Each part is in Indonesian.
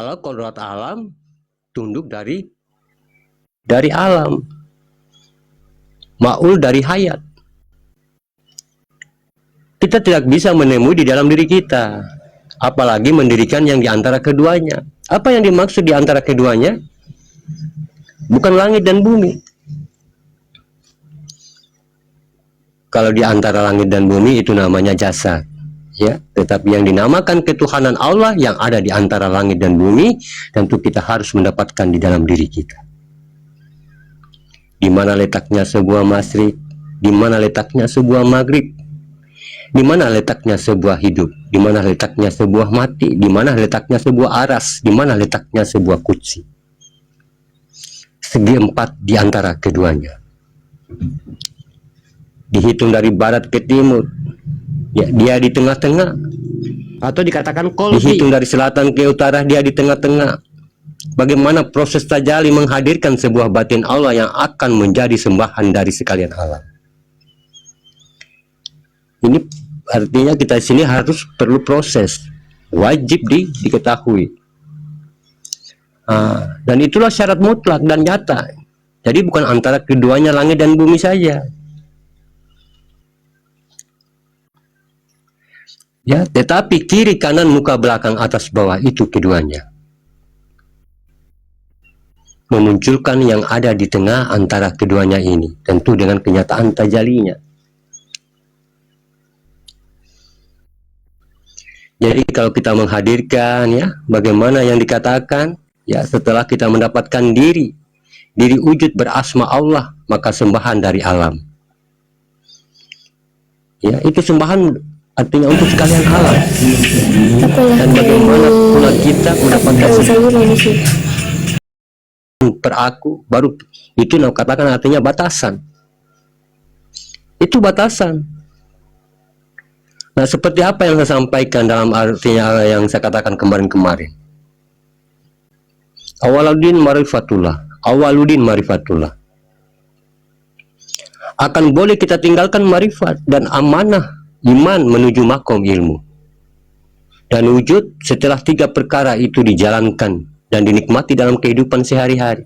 Kalau kodrat alam tunduk dari alam, ma'ul dari hayat. Kita tidak bisa menemui di dalam diri kita, apalagi mendirikan yang di antara keduanya. Apa yang dimaksud di antara keduanya? Bukan langit dan bumi. Kalau di antara langit dan bumi itu namanya jasad, ya. Tetapi yang dinamakan ketuhanan Allah yang ada di antara langit dan bumi, tentu kita harus mendapatkan di dalam diri kita. Di mana letaknya sebuah masyrik, di mana letaknya sebuah maghrib, di mana letaknya sebuah hidup, di mana letaknya sebuah mati, di mana letaknya sebuah aras, di mana letaknya sebuah kursi. Segi empat di antara keduanya. Dihitung dari barat ke timur, ya, dia di tengah-tengah. Atau dikatakan kolbi. Dihitung dari selatan ke utara, dia di tengah-tengah. Bagaimana proses tajali menghadirkan sebuah batin Allah yang akan menjadi sembahan dari sekalian alam. Ini artinya kita di sini harus perlu proses, wajib diketahui. Dan itulah syarat mutlak dan nyata. Jadi bukan antara keduanya langit dan bumi saja. Ya, tetapi kiri kanan muka belakang atas bawah itu keduanya. Memunculkan yang ada di tengah antara keduanya ini, tentu dengan kenyataan tajalinya. Jadi kalau kita menghadirkan, ya, bagaimana yang dikatakan, ya, setelah kita mendapatkan diri wujud berasma Allah, maka sembahan dari alam. Ya, itu sembahan artinya untuk sekalian alam. Dan bagaimana pula kita mendapatkan per aku, baru itu katakan artinya batasan. Itu batasan. Nah, seperti apa yang saya sampaikan dalam artinya yang saya katakan kemarin-kemarin. Awaluddin marifatullah. Akan boleh kita tinggalkan marifat dan amanah iman menuju makom ilmu. Dan wujud setelah tiga perkara itu dijalankan dan dinikmati dalam kehidupan sehari-hari.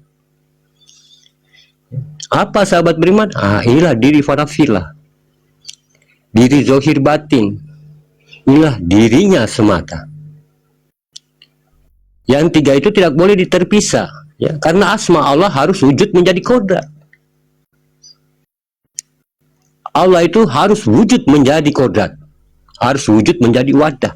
Apa sahabat beriman? Inilah diri farafilah. Diri zohir batin, inilah dirinya semata. Yang tiga itu tidak boleh terpisah, ya, karena asma Allah harus wujud menjadi kodrat. Allah itu harus wujud menjadi kodrat, harus wujud menjadi wadah.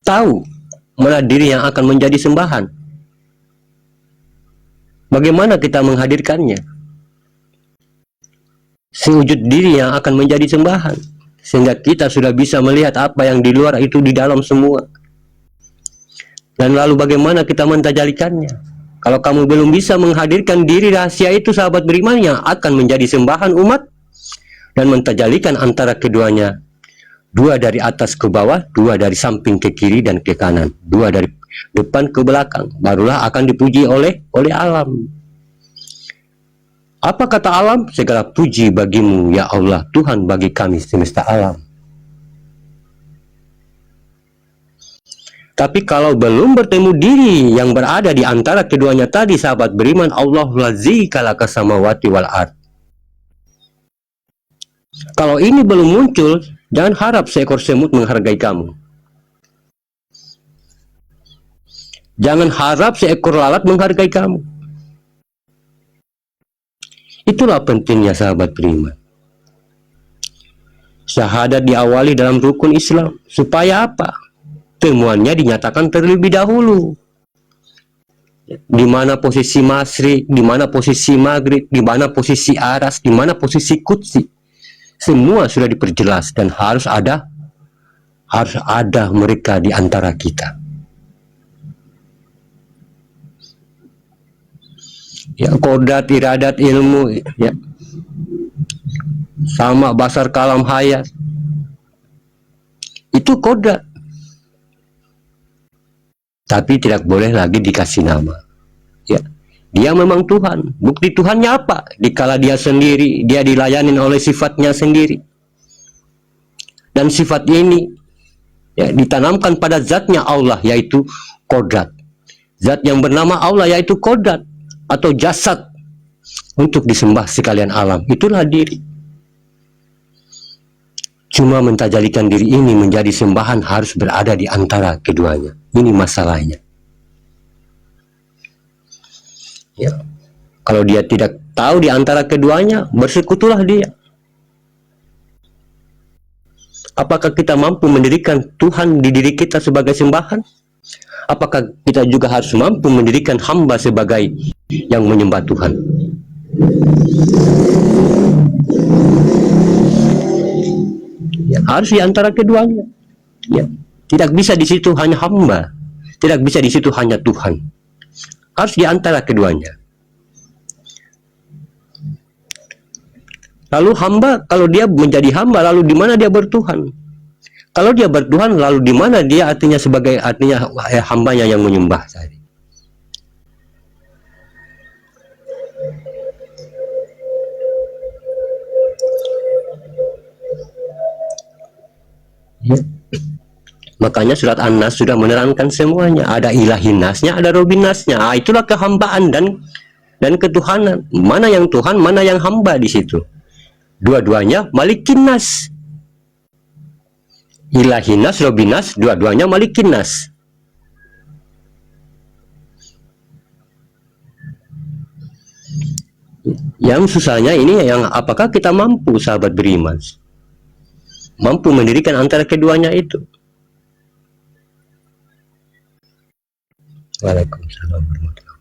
Tahu mana diri yang akan menjadi sembahan. Bagaimana kita menghadirkannya? Sewujud diri yang akan menjadi sembahan, sehingga kita sudah bisa melihat apa yang di luar itu di dalam semua. Dan lalu bagaimana kita mentajalikannya? Kalau kamu belum bisa menghadirkan diri rahasia itu, sahabat beriman, yang akan menjadi sembahan umat dan mentajalikan antara keduanya, dua dari atas ke bawah, dua dari samping ke kiri dan ke kanan, dua dari depan ke belakang, barulah akan dipuji oleh alam. Apa kata alam? Segala puji bagimu ya Allah, Tuhan bagi kami semesta alam. Tapi kalau belum bertemu diri yang berada di antara keduanya tadi, sahabat beriman, Allahu lazi kalaka samawati wal ard. Kalau ini belum muncul, jangan harap seekor semut menghargai kamu. Jangan harap seekor lalat menghargai kamu. Itulah pentingnya sahabat beriman. Syahadat diawali dalam rukun Islam. Supaya apa? Temuannya dinyatakan terlebih dahulu. Di mana posisi masyrik, di mana posisi maghrib, di mana posisi aras, di mana posisi qudsi. Semua sudah diperjelas dan harus ada mereka di antara kita. Ya, kodrat, iradat, ilmu, ya, sama basar kalam hayat, itu kodrat. Tapi tidak boleh lagi dikasih nama, ya. dia memang Tuhan. Bukti Tuhannya apa? Dikala dia sendiri, dia dilayani oleh sifatnya sendiri. Dan sifat ini ya, ditanamkan pada zatnya Allah, yaitu kodrat. Zat yang bernama Allah, yaitu kodrat atau jasad untuk disembah sekalian alam. Itulah diri. Cuma mentajalikan diri ini menjadi sembahan harus berada di antara keduanya. Ini masalahnya. Ya. Kalau dia tidak tahu di antara keduanya, bersekutulah dia. Apakah kita mampu mendirikan Tuhan di diri kita sebagai sembahan? Apakah kita juga harus mampu mendirikan hamba sebagai yang menyembah Tuhan? Ya, harus di antara keduanya. Ya. Tidak bisa di situ hanya hamba, tidak bisa di situ hanya Tuhan. Harus di antara keduanya. Lalu hamba, kalau dia menjadi hamba, lalu di mana dia bertuhan? Kalau dia bertuhan, lalu di mana dia artinya sebagai hambanya yang menyembah tadi? Ya. Makanya surat An-Nas sudah menerangkan semuanya. Ada ilahi nasnya, ada robin nasnya. Itulah kehambaan dan ketuhanan. Mana yang Tuhan, mana yang hamba di situ. Dua-duanya malikin nas. Ilahi nas, robin nas, dua-duanya malikin nas. Yang susahnya ini yang apakah kita mampu, sahabat beriman, mampu mendirikan antara keduanya itu. Waalaikumsalam warahmatullahi wabarakatuh.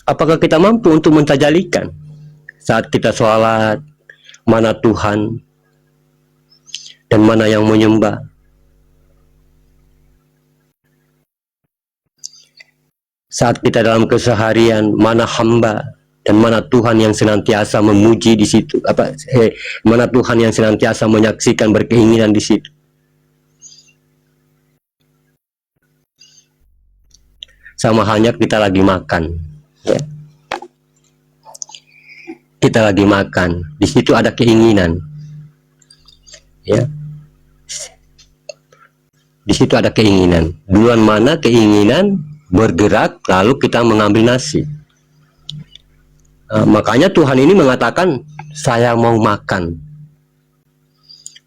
Apakah kita mampu untuk mentajalikan saat kita sholat mana Tuhan dan mana yang menyembah? Saat kita dalam keseharian mana hamba dan mana Tuhan yang senantiasa memuji di situ? Mana Tuhan yang senantiasa menyaksikan berkeinginan di situ? Sama halnya kita lagi makan, ya. Kita lagi makan, di situ ada keinginan, ya. Di situ ada keinginan. Duluan mana keinginan bergerak, lalu kita mengambil nasi. Makanya Tuhan ini mengatakan, saya mau makan.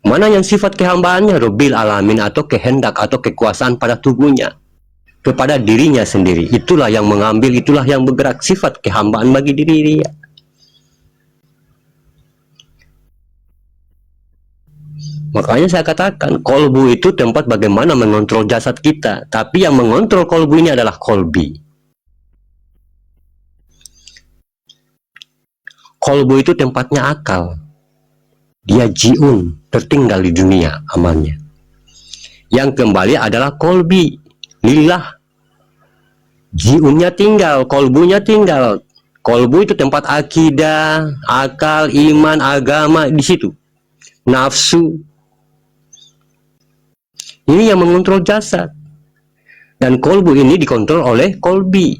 Mana yang sifat kehambaannya, Rabbil Alamin, atau kehendak atau kekuasaan pada tubuhnya, kepada dirinya sendiri. Itulah yang mengambil, itulah yang bergerak, sifat kehambaan bagi diri dia. Makanya saya katakan, kolbu itu tempat bagaimana mengontrol jasad kita. Tapi yang mengontrol kolbu ini adalah kolbi. Kolbu itu tempatnya akal. Dia jiun, tertinggal di dunia amalnya. Yang kembali adalah kolbi, lillah. Jiunnya tinggal, kolbunya tinggal. Kolbu itu tempat akidah, akal, iman, agama, di situ. Nafsu. Ini yang mengontrol jasad. Dan kolbu ini dikontrol oleh kolbi.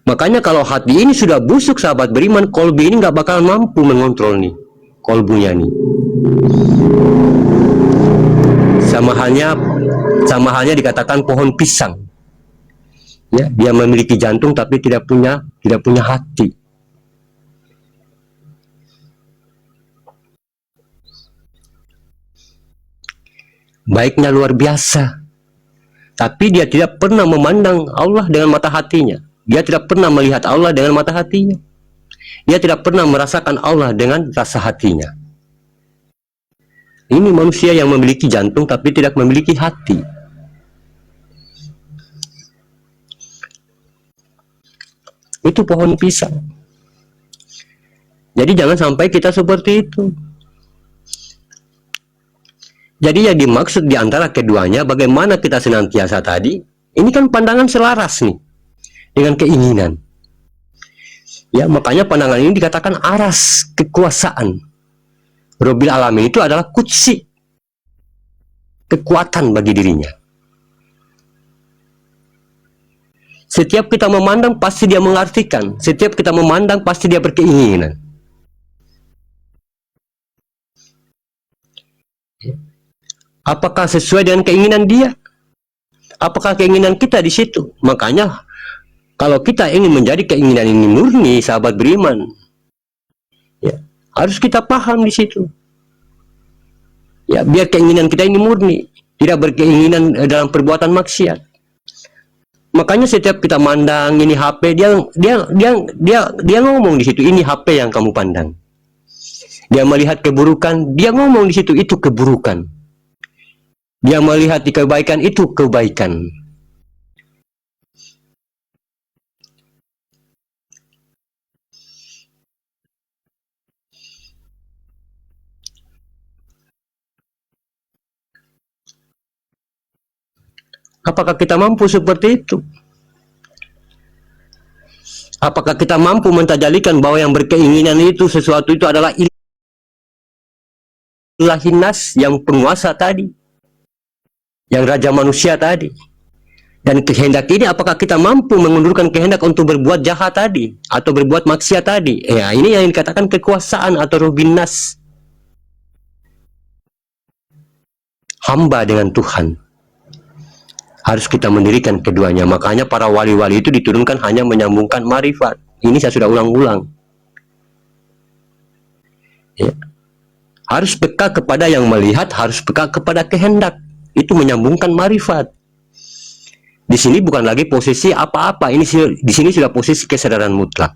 Makanya kalau hati ini sudah busuk, sahabat beriman, kolbi ini nggak bakal mampu mengontrol nih, kolbunya nih. Sama halnya dikatakan pohon pisang. Ya, dia memiliki jantung tapi tidak punya hati. Baiknya luar biasa, tapi dia tidak pernah memandang Allah dengan mata hatinya. Dia tidak pernah melihat Allah dengan mata hatinya. Dia tidak pernah merasakan Allah dengan rasa hatinya. Ini manusia yang memiliki jantung tapi tidak memiliki hati. Itu pohon pisang. Jadi jangan sampai kita seperti itu. Jadi yang dimaksud di antara keduanya, bagaimana kita senantiasa tadi, ini kan pandangan selaras nih dengan keinginan. Ya, makanya pandangan ini dikatakan aras kekuasaan. Rabbil Alamin itu adalah kutsi. kekuatan bagi dirinya. Setiap kita memandang pasti dia mengartikan, setiap kita memandang pasti dia berkeinginan. Apakah sesuai dengan keinginan dia? Apakah keinginan kita di situ? Makanya kalau kita ingin menjadi keinginan ini murni, sahabat beriman, ya, harus kita paham di situ. Ya, biar keinginan kita ini murni, tidak berkeinginan dalam perbuatan maksiat. Makanya setiap kita mandang ini HP, dia ngomong di situ, ini HP yang kamu pandang. Dia melihat keburukan, dia ngomong di situ, itu keburukan. Dia melihat di kebaikan, itu kebaikan. Apakah kita mampu seperti itu? Apakah kita mampu mentajalikan bahwa yang berkeinginan itu, sesuatu itu adalah ilahinas, yang penguasa tadi, yang raja manusia tadi? Dan kehendak ini, apakah kita mampu mengundurkan kehendak untuk berbuat jahat tadi, atau berbuat maksiat tadi? Ya, ini yang dikatakan kekuasaan atau rubinas. Hamba dengan Tuhan. Harus kita mendirikan keduanya. Makanya para wali-wali itu diturunkan hanya menyambungkan marifat. Ini saya sudah ulang-ulang. Ya. Harus peka kepada yang melihat, harus peka kepada kehendak. Itu menyambungkan marifat. Di sini bukan lagi posisi apa-apa. Di sini sudah posisi kesadaran mutlak.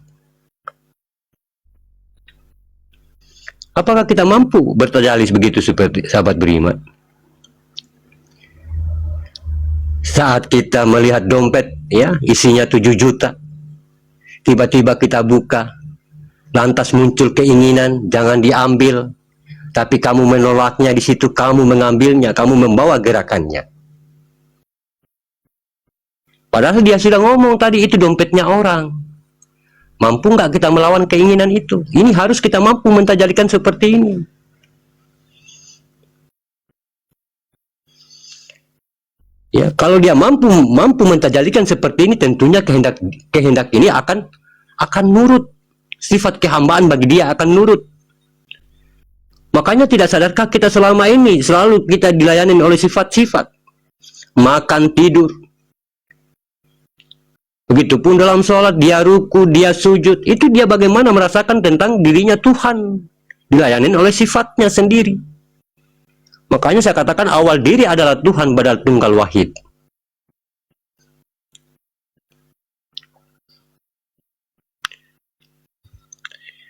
Apakah kita mampu bertajallis begitu seperti sahabat beriman? Saat kita melihat dompet, ya, isinya 7 juta, tiba-tiba kita buka, lantas muncul keinginan, jangan diambil, tapi kamu menolaknya di situ, kamu mengambilnya, kamu membawa gerakannya. Padahal dia sudah ngomong tadi, itu dompetnya orang. Mampu nggak kita melawan keinginan itu? Ini harus kita mampu mentajalikan seperti ini. Ya, kalau dia mampu mentajalikan seperti ini, tentunya kehendak ini akan nurut. Sifat kehambaan bagi dia akan nurut. Makanya tidak sadarkah kita selama ini selalu kita dilayani oleh sifat-sifat, makan, tidur. Begitupun dalam sholat, dia ruku, dia sujud, itu dia bagaimana merasakan tentang dirinya Tuhan, dilayani oleh sifatnya sendiri. Makanya saya katakan awal diri adalah Tuhan badal tunggal wahid.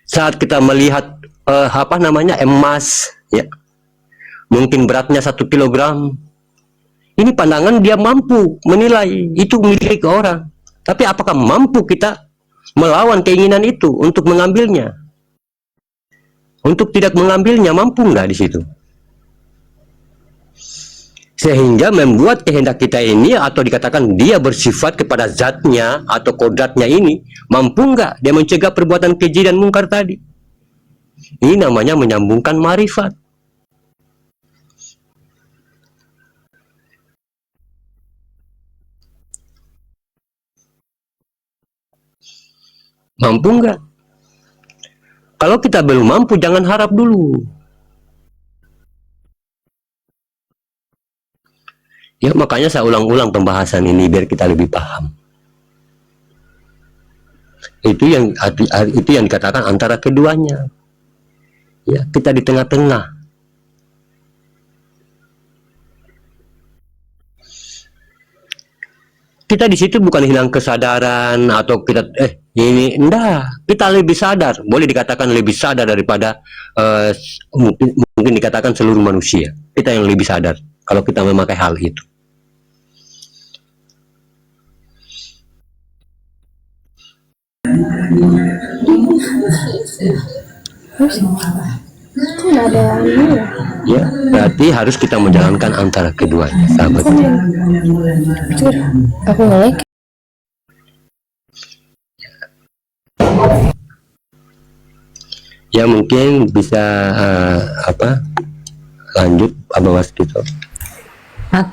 Saat kita melihat emas, ya, mungkin beratnya 1 kilogram, ini pandangan dia mampu menilai itu milik orang. Tapi apakah mampu kita melawan keinginan itu untuk mengambilnya? Untuk tidak mengambilnya, mampu nggak di situ? Sehingga membuat kehendak kita ini, atau dikatakan dia bersifat kepada zatnya atau kodratnya ini, mampu nggak dia mencegah perbuatan keji dan mungkar tadi? Ini namanya menyambungkan marifat. Mampu nggak? Kalau kita belum mampu, jangan harap dulu. Ya, makanya saya ulang-ulang pembahasan ini biar kita lebih paham. Itu yang dikatakan antara keduanya. Ya, kita di tengah-tengah. Kita di situ bukan hilang kesadaran atau kita ini enggak, kita lebih sadar, boleh dikatakan lebih sadar daripada mungkin dikatakan seluruh manusia. Kita yang lebih sadar kalau kita memakai hal itu. Ya, berarti harus kita menjalankan antara keduanya, sahabat. Aku nge-like. Ya, mungkin bisa lanjut Abah Waskito. maka